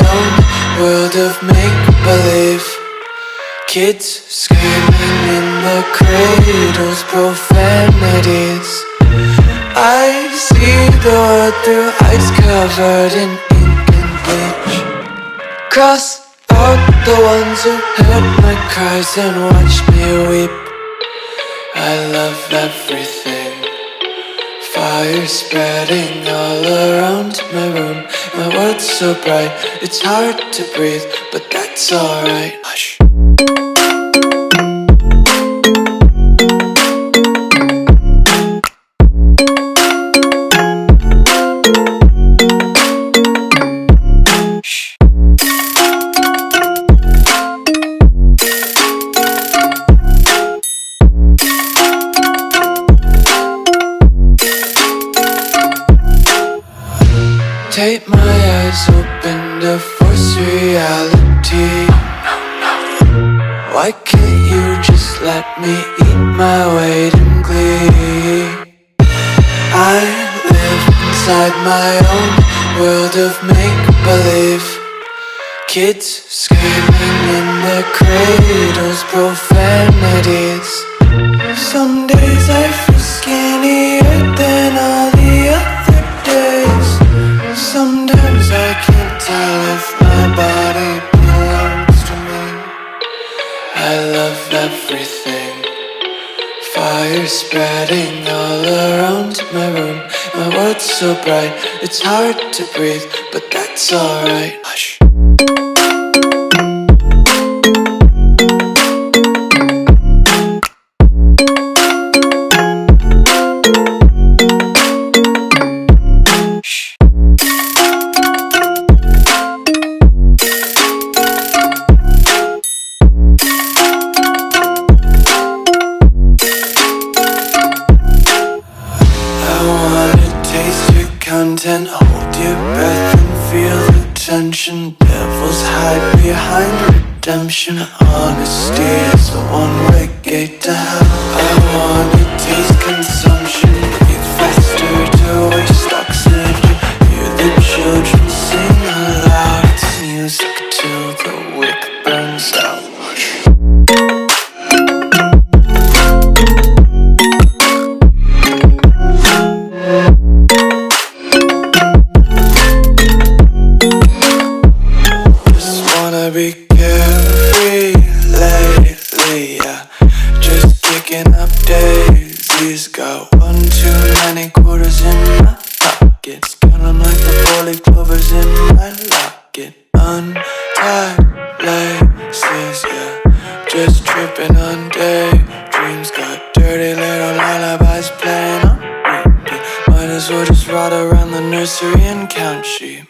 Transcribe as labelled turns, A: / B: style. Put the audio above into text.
A: own world of make-believe. Kids screaming in the cradles, profanities. I see the world through eyes covered in ink and bleach. Cross out the ones who heard my cries and watched me weep. I love everything. Fire spreading all around my room. My world's so bright, it's hard to breathe, but that's alright. Hush. Tape my eyes open to force reality. Why can't you just let me eat my weight in glee? I live inside my own world of make-believe. Kids screaming in their cradles, profanities. Some days I feel skinnier than all the other days. Sometimes I can't tell if my body belongs to me. I love everything. Fire spreading all around my room. My world's so bright, it's hard to breathe, but that's alright. Hush. Content, hold your breath and feel the tension. Devils hide behind redemption. Honesty is a one-way gate to hell. I wanna taste consumption. Breathe faster to waste oxygen. Hear the children sing aloud. It's music till the wick burns out. Be carefree lately, yeah. Just kicking up daisies. Got one too many quarters in my pockets. Counting like the four-leaf clovers in my locket. Untied laces, yeah. Just tripping on daydreams. Got dirty little lullabies playing on repeat. Might as well just ride around the nursery and count sheep.